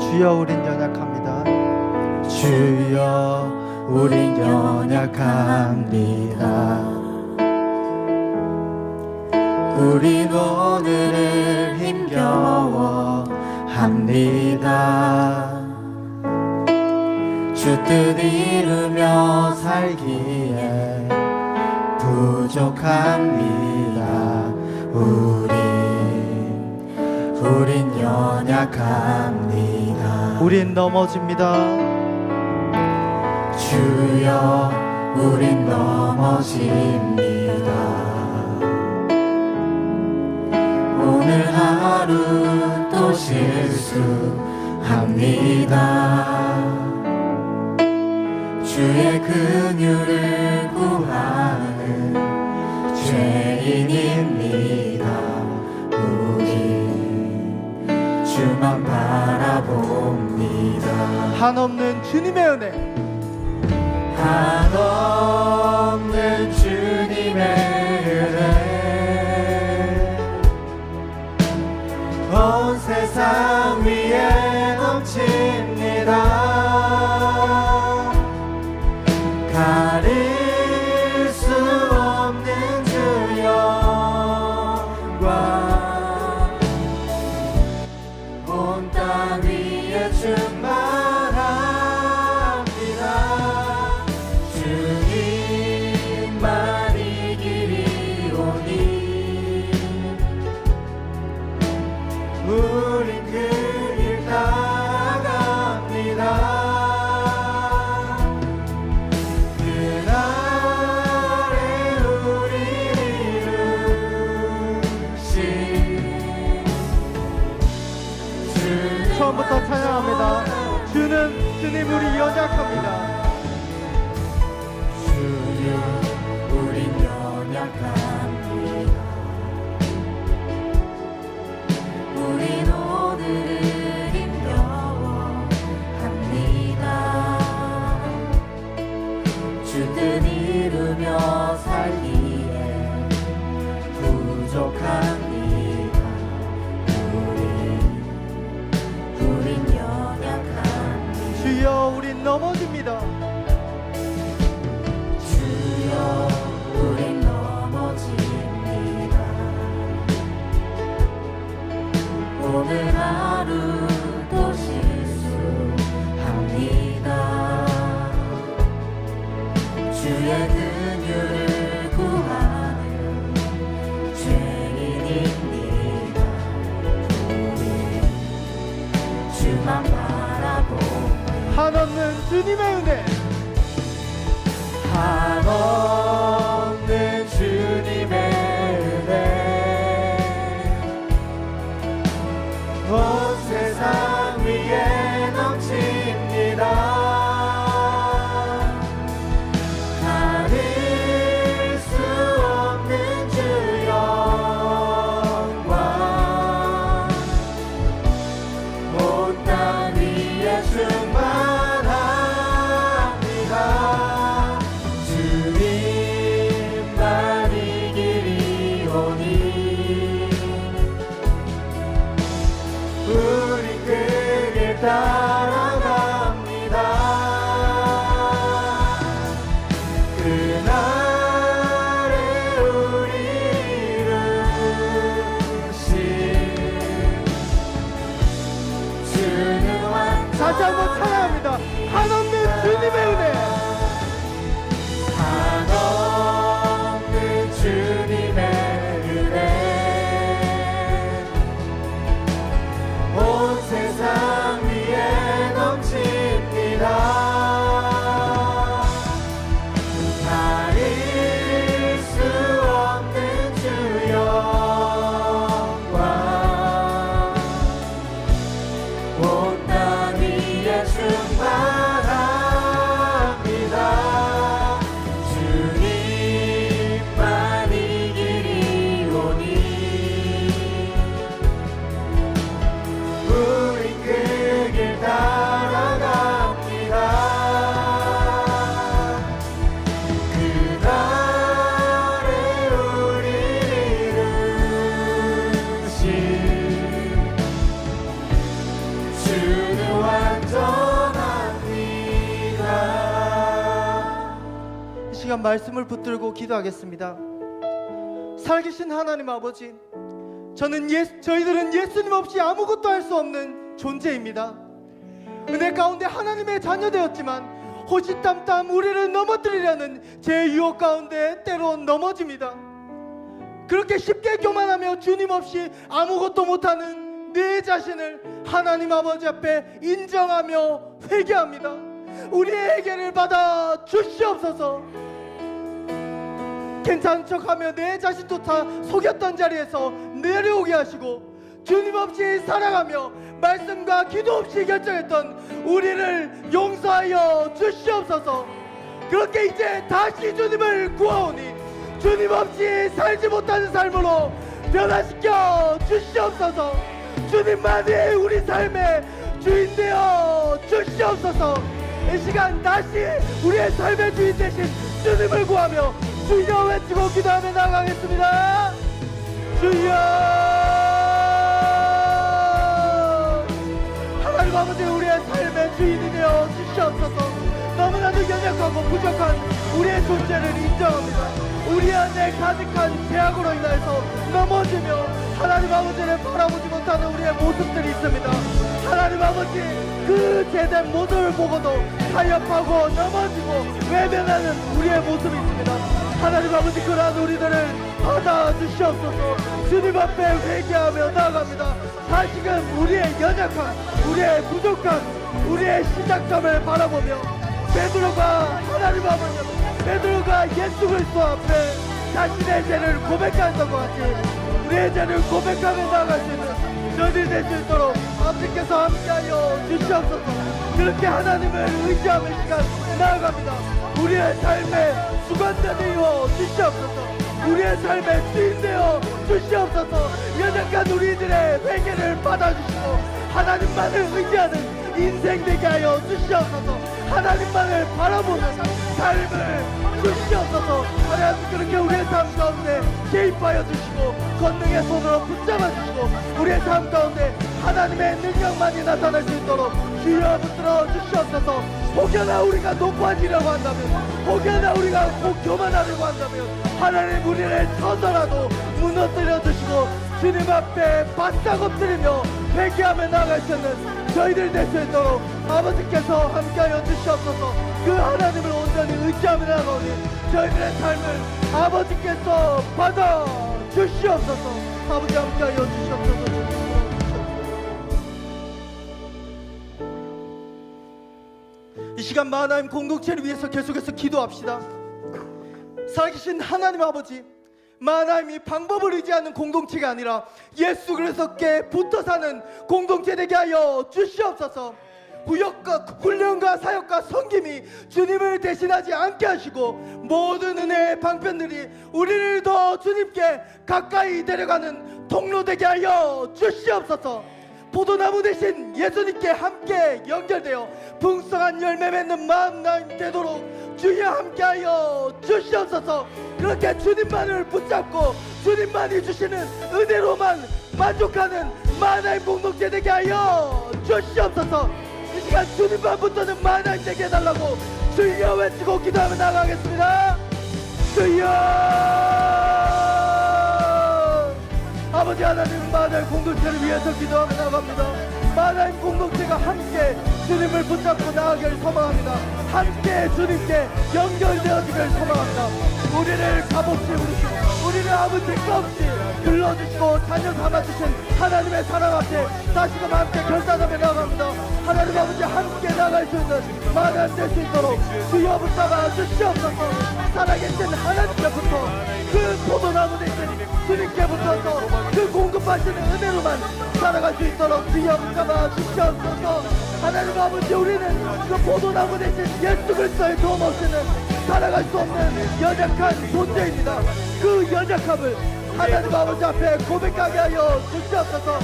Speaker 1: 주여 우린 연약합니다. 주여 우린 연약합니다. 우린 오늘을 힘겨워합니다. 주 뜻 이루며 살기에 부족합니다. 우린 연약합니다. 우린 넘어집니다. 주여 우린 넘어집니다. 오늘 하루 또 실수합니다. 주의 긍휼을 구하는 죄인입니다. 우리 주만 바라봅니다. 한없는 주님의 은혜, 한없는 주님의 은혜, 온 세상 위에 넘칩니다. 가릴 수 없는 주 영광, 온 땅 위에 충만합니다. 주님만 이 길이 오니 우린 그 길 따라갑니다. 처음부터 찬양합니다. 주님 우리 연약합니다. 주여 우린 연약합니다. 우린 오늘을 힘겨워합니다. 주 뜻 이루며 살기에 부족합니다. 주여 우린 넘어집니다. 주여 우린 넘어집니다. 오늘 하루 또 실수합니다. 주의 긍휼을 구하는 죄인입니다. 우리 주만 한없는 주님의 은혜, 한없는 주님의 은혜, 온 세상 위에 넘칩니다. 가릴 수 없는 주 영광, 온 땅 위에 충만합니다. 주님만 이 길이 오니 우린 그 길 따라갑니다. 그날에 우리를 부르신 주는 다시 한번 찬양합니다. 한없는 주님의 은혜, 한없는 주님의 은혜, 온 세상 위에 넘칩니다. 가릴 수 없는 주 영광, 온 땅 위에 충만한 시간 말씀을 붙들고 기도하겠습니다. 살아계신 하나님 아버지, 저희들은 예수님 없이 아무것도 할 수 없는 존재입니다. 은혜 가운데 하나님의 자녀 되었지만 호시탐탐 우리를 넘어뜨리려는 제 유혹 가운데 때로 넘어집니다. 그렇게 쉽게 교만하며 주님 없이 아무것도 못하는 내 자신을 하나님 아버지 앞에 인정하며 회개합니다. 우리의 회개를 받아 주시옵소서. 괜찮은 척하며 내 자신조차 속였던 자리에서 내려오게 하시고, 주님 없이 살아가며 말씀과 기도 없이 결정했던 우리를 용서하여 주시옵소서. 그렇게 이제 다시 주님을 구하오니 주님 없이 살지 못하는 삶으로 변화시켜 주시옵소서. 주님만이 우리 삶의 주인 되어 주시옵소서. 이 시간 다시 우리의 삶의 주인 되신 주님을 구하며 주여 외치고 기도하며 나가겠습니다. 주여. 하나님 아버지, 우리의 삶의 주인이 되어 주시옵소서. 너무나도 연약하고 부족한 우리의 존재를 인정합니다. 우리 안에 가득한 죄악으로 인하여서 넘어지며 하나님 아버지를 바라보지 못하는 우리의 모습들이 있습니다. 하나님 아버지, 그 죄된 모습을 보고도 타협하고 넘어지고 외면하는 우리의 모습이 있습니다. 하나님 아버지, 그러한 우리들을 받아주시옵소서. 주님 앞에 회개하며 나아갑니다. 다시금 우리의 연약함, 우리의 부족함, 우리의 시작점을 바라보며 베드로가 하나님 아버지, 베드로가 예수 그리스도 앞에 자신의 죄를 고백했던 것 같이 우리의 죄를 고백하며 나아갈 수 있는 저들이 될 수 있도록 아버지께서 함께하여 주시옵소서. 그렇게 하나님을 의지하는 시간 나아갑니다. 우리의 삶의 주관자 되어 주시옵소서. 우리의 삶의 주인 되어 주시옵소서. 연약한 우리들의 회개를 받아주시고 하나님만을 의지하는 인생 되게 하여 주시옵소서. 하나님만을 바라보는 삶을 주시옵소서. 하나님, 그렇게 우리의 삶 가운데 개입하여 주시고 권능의 손으로 붙잡아 주시고 우리의 삶 가운데 하나님의 능력만이 나타날 수 있도록 주여 붙들어 주시옵소서. 혹여나 우리가 높아지려고 한다면, 혹여나 우리가 꼭 교만하려고 한다면 하나님 우리를 쳐서라도 무너뜨려 주시고 주님 앞에 바싹 엎드리며 회개하며 나아갈 수 있는 저희들 될 수 있도록 아버지께서 함께하여 주시옵소서. 그 하나님을 온전히 의지하며 나아가오니 저희들의 삶을 아버지께서 받아 주시옵소서. 아버지 함께하여 주시옵소서. 이 시간 마하나임 공동체를 위해서 계속해서 기도합시다. 살아계신 하나님 아버지, 마하나임이 방법을 의지하는 공동체가 아니라 예수 그리스도께 붙어 사는 공동체 되게 하여 주시옵소서. 훈련과 사역과 섬김이 주님을 대신하지 않게 하시고 모든 은혜의 방편들이 우리를 더 주님께 가까이 데려가는 통로 되게 하여 주시옵소서. 포도나무 대신 예수님께 함께 연결되어 풍성한 열매 맺는 마하나임 되도록 주여 함께하여 주시옵소서. 그렇게 주님만을 붙잡고 주님만이 주시는 은혜로만 만족하는 마하나임 공동체 되게 하여 주시옵소서. 이 시간 주님만 붙드는 마하나임 되게 해달라고 주여 외치고 기도하며 나가겠습니다. 주여. 아버지 하나님, 마하나임 공동체를 위해서 기도하며 나갑니다. 마하나임 공동체가 함께 주님을 붙잡고 나아가기를 소망합니다. 함께 주님께 연결되어지기를 소망합니다. 우리를 값없이 우리를 아무 대가 없이 불러주시고 자녀 삼아주신 하나님의 사랑 앞에 다시금 함께 결단하며 나갑니다. 하나님 아버지, 함께 나갈 수 있는 마하나임 될 수 있도록 주여 붙잡아 주시옵소서. 살아계신 하나님께부터 그 포도나무 대신 주님께 붙어서 그 공급하시는 은혜로만 살아갈 수 있도록 주여 붙잡아 주시옵소서. 하나님 아버지, 우리는 그 포도나무 대신 예수 그리스도의 도움 없이는 살아갈 수 없는 연약한 존재입니다. 그 연약함을 하나님 아버지 앞에 고백하게 하여 주시옵소서.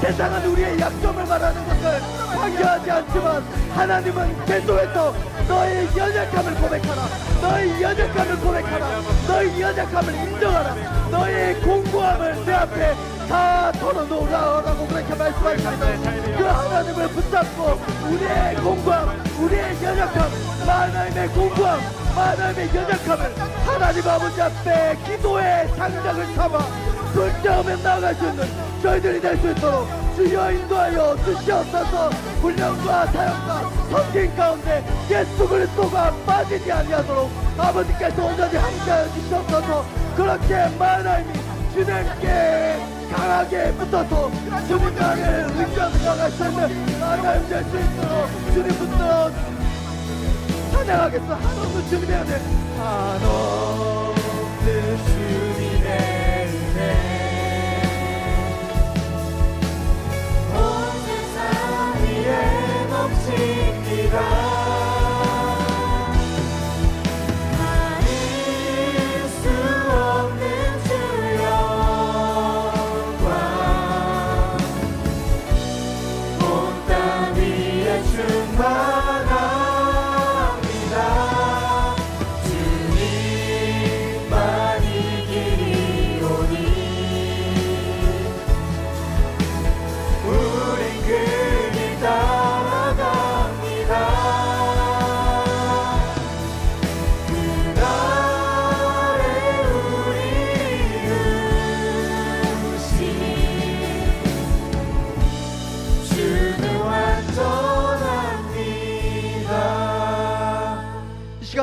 Speaker 1: 세상은 우리의 약점을 말하는 것을 관여하지 않지만 하나님은 계속해서 너의 연약함을 고백하라, 너의 연약함을 고백하라, 너의 연약함을 인정하라, 너의 공고함을 내 앞에 다 털어놓으라고 그렇게 말씀하셨습니다.
Speaker 2: 말씀하십니다. 그 하나님을 붙잡고 우리의 공부함, 우리의 연약함, 하나님의 공부함, 하나님의 연약함을 하나님 아버지 앞에 기도의 장작을 삼아 불태우며 나아갈 수 있는 저희들이 될 수 있도록 주여 인도하여 주시옵소서. 훈련과 사역과 섬김 가운데 예수 그리스도가 빠지지 아니하도록 아버지께서 온전히 함께하여 주시옵소서. 그렇게 하나님이 주님께 강하게 붙어서 주님만을 의지하며 나아갈 수 있는 하나님 될 수 있도록 주님부터 찬양하겠어. 한없는 주님의 은혜, 한없는 주님의 은혜 온 세상 위에 넘칩니다.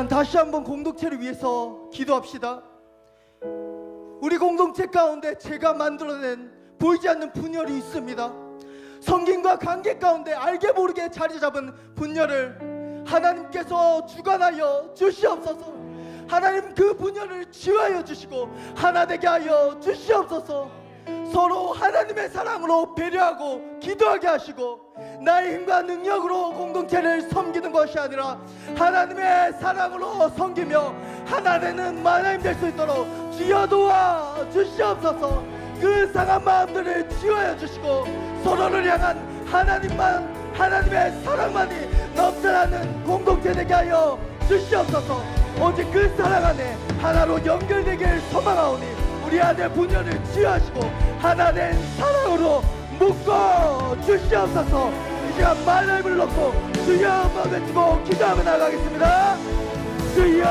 Speaker 2: 다시 한번 공동체를 위해서 기도합시다. 우리 공동체 가운데 제가 만들어낸 보이지 않는 분열이 있습니다. 성김과 관계 가운데 알게 모르게 자리 잡은 분열을 하나님께서 주관하여 주시옵소서. 하나님 그 분열을 치유하여 주시고 하나 되게 하여 주시옵소서. 서로 하나님의 사랑으로 배려하고 기도하게 하시고 나의 힘과 능력으로 공동체를 섬기는 것이 아니라 하나님의 사랑으로 섬기며 하나 되는 하나님 될 수 있도록 주여 도와 주시옵소서. 그 상한 마음들을 치유하여 주시고 서로를 향한 하나님의 사랑만이 넘쳐나는 공동체 되게 하여 주시옵소서. 오직 그 사랑 안에 하나로 연결되길 소망하오니 우리 안에 분열을 치유하시고 하나 된 사랑으로 묶어 주시옵소서. 이 시간 하나님을 놓고 주여 한번 외치고 기도하며 나가겠습니다. 주여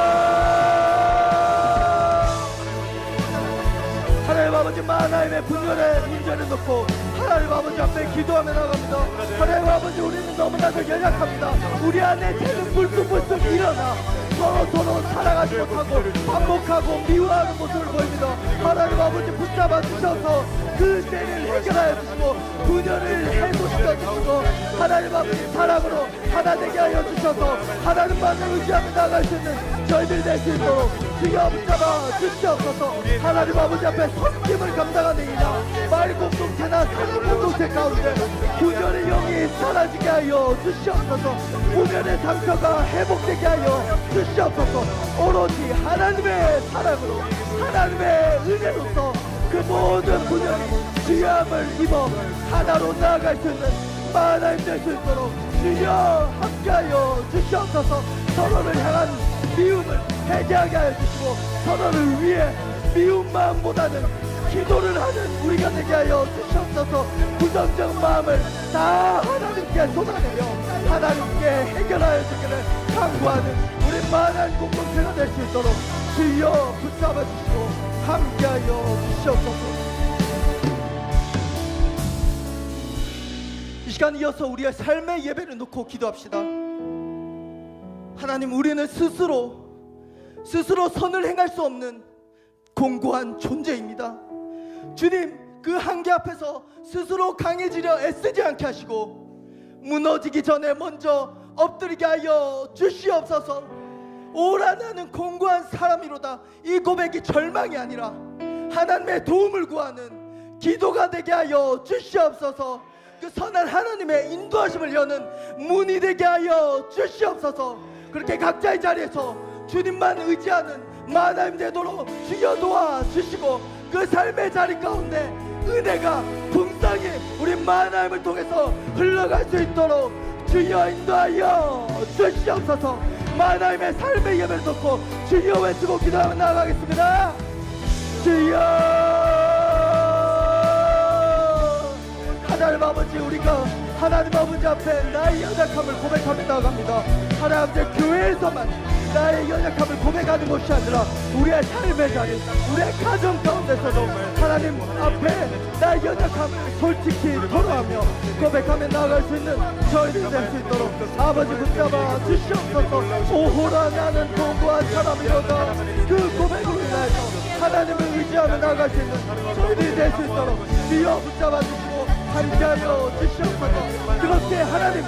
Speaker 2: 하나님 아버지 하나님의 분열의 문제를 놓고 하나님 아버지 앞에 기도하며 나갑니다. 하나님 아버지 우리는 너무나도 연약합니다. 우리 안에 죄는 불쑥불쑥 일어나 서로 사랑하지 못하고 반복하고 미워하는 모습을 보입니다. 하나님 아버지 붙잡아 주셔서 그 죄를 해결하여 주시고 분열을 해소시켜 주시고 하나님 아버지 사랑으로 하나 되게 하여 주셔서 하나님만을 의지하며 나갈 수 있는 저희들이 될 수 있도록 주여 붙잡아 주시옵소서. 하나님 아버지 앞에 섬김을 감당하는 이나 말 공동체나 사랑 공동체 가운데 분열의 영이 사라지게 하여 주시옵소서. 분열의 상처가 회복되게 하여 주시옵소서. 오로지 하나님의 사랑으로 하나님의 은혜로서 그 모든 분열이 주여함을 입어 하나로 나아갈 수 있는 하나님 될 수 있도록 주여 함께하여 주시옵소서. 서로를 향한 미움을 해제하게 하여 주시고 서로를 위해 미운 마음보다는 기도를 하는 우리가 되게 하여 주시옵소서. 부정적 마음을 다 하나님께 쏟아내며 하나님께 해결하여 주기를 간구하는 우리 만한 공동체가 될 수 있도록 주여 붙잡아 주시고 함께하여 주시옵소서. 이 시간 이어서 우리의 삶의 예배를 놓고 기도합시다. 하나님 우리는 스스로 선을 행할 수 없는 공고한 존재입니다. 주님 그 한계 앞에서 스스로 강해지려 애쓰지 않게 하시고 무너지기 전에 먼저 엎드리게 하여 주시옵소서. 오라 나는 공고한 사람이로다. 이 고백이 절망이 아니라 하나님의 도움을 구하는 기도가 되게 하여 주시옵소서. 그 선한 하나님의 인도하심을 여는 문이 되게 하여 주시옵소서. 그렇게 각자의 자리에서 주님만 의지하는 하나님 되도록 주여 도와주시고 그 삶의 자리 가운데 은혜가 풍성히 우리 하나님을 통해서 흘러갈 수 있도록 주여 인도하여 주시옵소서. 하나님의 삶의 예배를 놓고 주여 외치고 기도하며 나아가겠습니다. 주여 하나님 아버지, 우리가 하나님 아버지 앞에 나의 연약함을 고백하며 나아갑니다. 하나님 아버지, 교회에서만 나의 연약함을 고백하는 것이 아니라 우리의 삶의 자리, 우리의 가정 가운데서도 하나님 앞에 나의 연약함을 솔직히 토로하며 고백하며 나아갈 수 있는 저희들이 될 수 있도록 아버지 붙잡아 주시옵소서. 오호라 나는 도구한 사람이로다. 그 고백으로 인하여서 하나님을 의지하며 나아갈 수 있는 저희들이 될 수 있도록 주여 붙잡아 주시고 함께하여 주시옵소서. 그렇게 하나님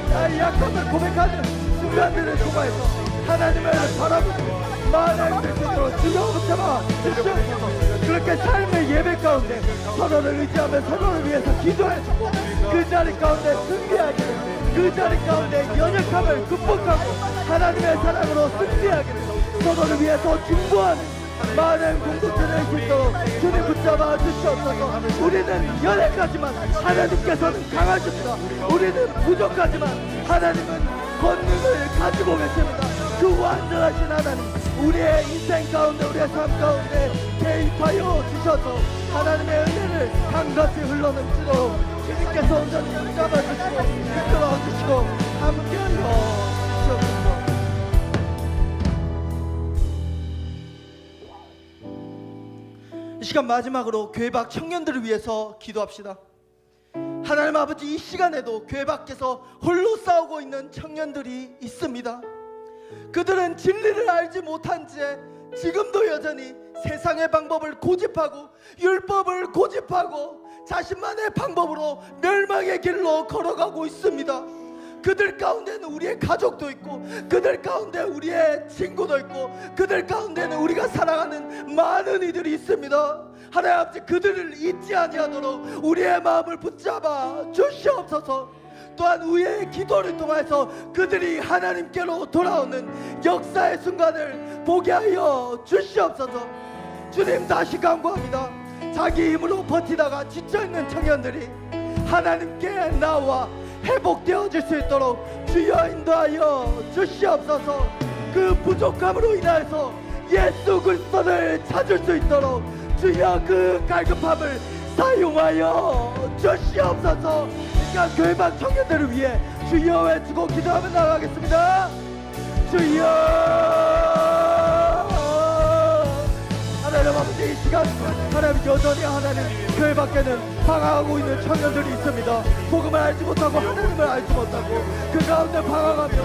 Speaker 2: 나의 약함을 고백하는 순간들을 통하여서 하나님을 바라보고 만나게 될 수 있도록 주여 붙잡아 주시옵소서. 그렇게 삶의 예배 가운데 서로를 의지하며 서로를 위해서 기도해주고 그 자리 가운데 승리하게 되고 그 자리 가운데 연약함을 극복하고 하나님의 사랑으로 승리하게 되고 서로를 위해서 중보하는 많은 공동체 될 수 있도록 주님 붙잡아 주시옵소서. 우리는 연약하지만 하나님께서는 강하십니다. 우리는 부족하지만 하나님은 권능을 가지고 계십니다. 그 완전하신 하나님, 우리의 인생 가운데 우리의 삶 가운데 개입하여 주셔서 하나님의 은혜를 강같이 흘러넘치도록 주님께서 온전히 붙잡아주시고 이끌어주시고 함께하여 주시옵소서. 이 시간 마지막으로 교회 밖 청년들을 위해서 기도합시다. 하나님 아버지, 이 시간에도 교회 밖에서 홀로 싸우고 있는 청년들이 있습니다. 그들은 진리를 알지 못한 채 지금도 여전히 세상의 방법을 고집하고 율법을 고집하고 자신만의 방법으로 멸망의 길로 걸어가고 있습니다. 그들 가운데는 우리의 가족도 있고 그들 가운데 우리의 친구도 있고 그들 가운데는 우리가 사랑하는 많은 이들이 있습니다. 하나님 아버지, 그들을 잊지 아니하도록 우리의 마음을 붙잡아 주시옵소서. 또한 우리의 기도를 통해서 그들이 하나님께로 돌아오는 역사의 순간을 보게 하여 주시옵소서. 주님, 다시 간구합니다. 자기 힘으로 버티다가 지쳐있는 청년들이 하나님께 나와 회복되어질 수 있도록 주여 인도하여 주시옵소서. 그 부족함으로 인하여서 예수 그리스도를 찾을 수 있도록 주여 그 갈급함을 사용하여 주시옵소서. 그러니까 교회 밖 청년들을 위해 주여 외치고 기도하며 나가겠습니다. 주여. 하나님 아버지, 이 시간 하나님 여전히 하나님 교회 밖에는 방황하고 있는 청년들이 있습니다. 복음을 알지 못하고 하나님을 알지 못하고 그 가운데 방황하며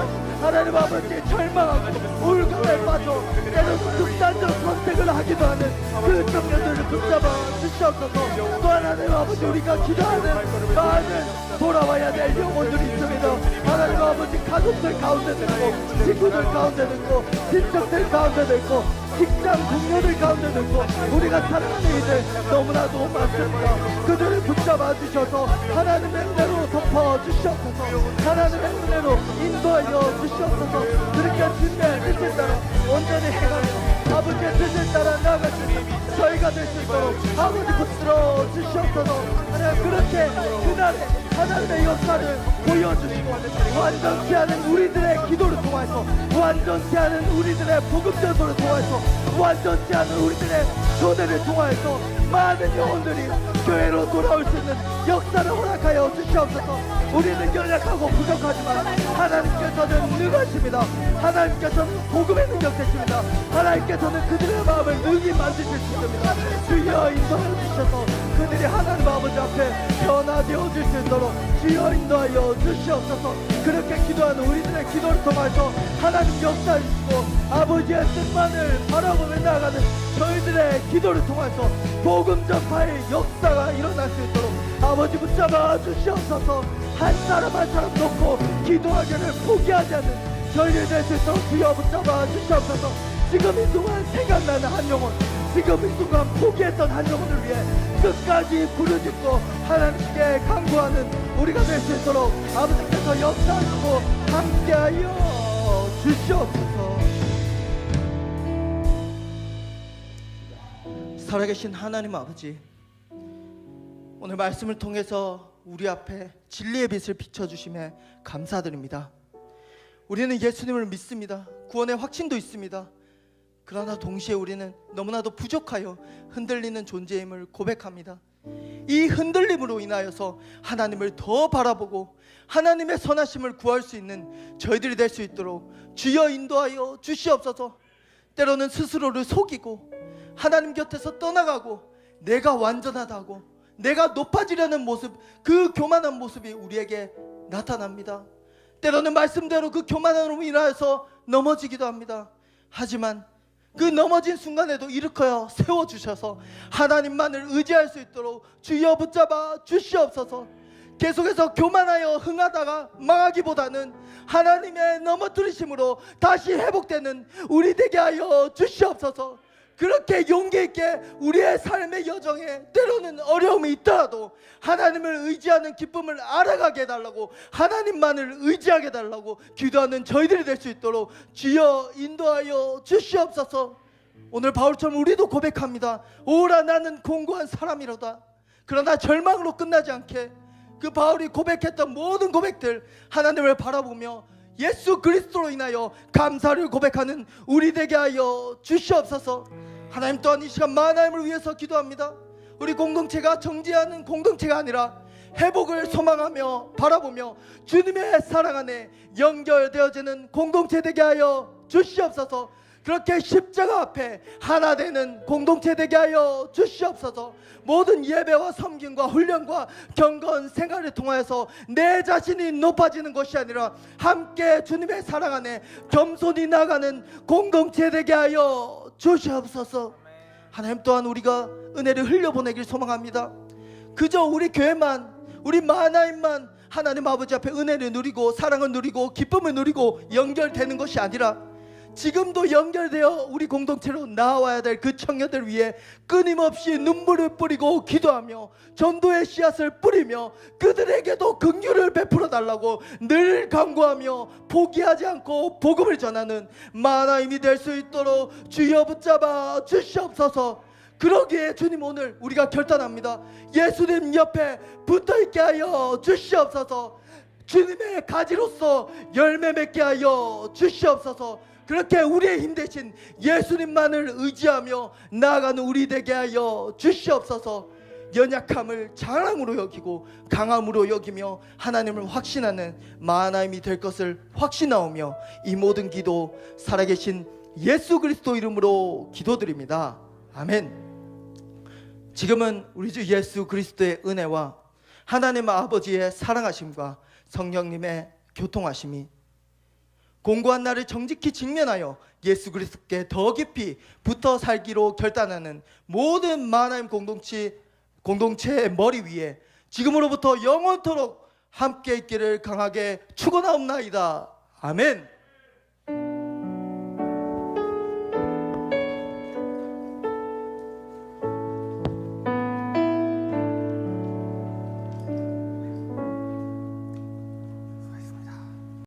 Speaker 2: 하나님 아버지 절망하고 울감에 빠져 때로는 극단적 선택을 하기도 하는 그 청년들을 붙잡아 주시옵소서. 또 하나님 아버지, 우리가 기도하는 많은 돌아와야 될 영혼들이 있습니다. 하나님 아버지, 가족들 가운데도 있고 친구들 가운데도 있고 친척들 가운데도 있고 직장 동료들 가운데도 있고 우리가 사랑하는 이들 너무나도 많습니다. 그들을 붙잡아 주셔서 하나님의 은혜로 덮어 주시옵소서. 하나님의 은혜로 인도하여 주시옵소서. 그렇게 주님의 뜻을 따라 온전히 행하며 아버지의 뜻을 따라 나아갈 수 있는 저희가 될 수 있도록 아버지 붙들어 주시옵소서. 하나님, 그렇게 그날에 하나님의 역사를 보여주시고 완전치 않은 우리들의 기도를 통해서 완전치 않은 우리들의 복음 전도를 통해서 완전치 않은 우리들의 교대를 통해서 많은 영혼들이 교회로 돌아올 수 있는 역사를 허락하여 주시옵소서. 우리는 연약하고 부족하지만 하나님께서는 능하십니다. 하나님께서는 복음의 능력되십니다. 하나님께서는 그들의 마음을 능히 만드실 수 있습니다. 주여 인도하여 주셔서 그들이 하나님 아버지 앞에 변화되어질 수 있도록 주여 인도하여 주시옵소서. 그렇게 기도하는 우리들의 기도를 통해서 하나님 역사하시고 아버지의 뜻만을 바라보며 나아가는 저희들의 기도를 통해서 복음 전파의 역사가 일어날 수 있도록 아버지 붙잡아 주시옵소서. 한 사람 한 사람 놓고 기도하기를 포기하지 않는 저희들 될 수 있도록 주여 붙잡아 주시옵소서. 지금 이 순간 생각나는 한 영혼, 지금 이 순간 포기했던 한 영혼을 위해 끝까지 부르짖고 하나님께 간구하는 우리가 될 수 있도록 아버지께서 역사하시고 함께하여 주시옵소서. 살아계신 하나님 아버지, 오늘 말씀을 통해서 우리 앞에 진리의 빛을 비춰주심에 감사드립니다. 우리는 예수님을 믿습니다. 구원의 확신도 있습니다. 그러나 동시에 우리는 너무나도 부족하여 흔들리는 존재임을 고백합니다.
Speaker 1: 이 흔들림으로 인하여서 하나님을 더 바라보고 하나님의 선하심을 구할 수 있는 저희들이 될 수 있도록 주여 인도하여 주시옵소서. 때로는 스스로를 속이고 하나님 곁에서 떠나가고 내가 완전하다고 내가 높아지려는 모습, 그 교만한 모습이 우리에게 나타납니다. 때로는 말씀대로 그 교만함으로 인하여서 넘어지기도 합니다. 하지만 그 넘어진 순간에도 일으켜 세워주셔서 하나님만을 의지할 수 있도록 주여 붙잡아 주시옵소서. 계속해서 교만하여 흥하다가 망하기보다는 하나님의 넘어뜨리심으로 다시 회복되는 우리 되게 하여 주시옵소서. 그렇게 용기 있게 우리의 삶의 여정에 때로는 어려움이 있더라도 하나님을 의지하는 기쁨을 알아가게 해달라고, 하나님만을 의지하게 해달라고 기도하는 저희들이 될 수 있도록 주여 인도하여 주시옵소서. 오늘 바울처럼 우리도 고백합니다. 오라 나는 공고한 사람이로다. 그러나 절망으로 끝나지 않게 그 바울이 고백했던 모든 고백들 하나님을 바라보며 예수 그리스도로 인하여 감사를 고백하는 우리 되게 하여 주시옵소서. 하나님 또한 이 시간 만나임을 위해서 기도합니다. 우리 공동체가 정지하는 공동체가 아니라 회복을 소망하며 바라보며 주님의 사랑 안에 연결되어지는 공동체 되게 하여 주시옵소서. 그렇게 십자가 앞에 하나 되는 공동체 되게 하여 주시옵소서. 모든 예배와 섬김과 훈련과 경건 생활을 통하여서 내 자신이 높아지는 것이 아니라 함께 주님의 사랑 안에 겸손히 나가는 공동체 되게 하여 주시옵소서. 하나님 또한 우리가 은혜를 흘려보내길 소망합니다. 그저 우리 교회만, 우리 마하나임만 하나님 아버지 앞에 은혜를 누리고 사랑을 누리고 기쁨을 누리고 연결되는 것이 아니라 지금도 연결되어 우리 공동체로 나와야 될 그 청년들 위해 끊임없이 눈물을 뿌리고 기도하며 전도의 씨앗을 뿌리며 그들에게도 긍휼을 베풀어 달라고 늘 간구하며 포기하지 않고 복음을 전하는 마하나임이 될 수 있도록 주여 붙잡아 주시옵소서. 그러기에 주님 오늘 우리가 결단합니다. 예수님 옆에 붙어있게 하여 주시옵소서. 주님의 가지로서 열매 맺게 하여 주시옵소서. 그렇게 우리의 힘 대신 예수님만을 의지하며 나아가는 우리 되게 하여 주시옵소서. 연약함을 자랑으로 여기고 강함으로 여기며 하나님을 확신하는 마하나임이 될 것을 확신하오며 이 모든 기도 살아계신 예수 그리스도 이름으로 기도드립니다. 아멘. 지금은 우리 주 예수 그리스도의 은혜와 하나님 아버지의 사랑하심과 성령님의 교통하심이 공고한 나를 정직히 직면하여 예수 그리스도께 더 깊이 붙어 살기로 결단하는 모든 마하나임 공동체의 머리 위에 지금으로부터 영원토록 함께 있기를 강하게 축원하옵나이다. 아멘.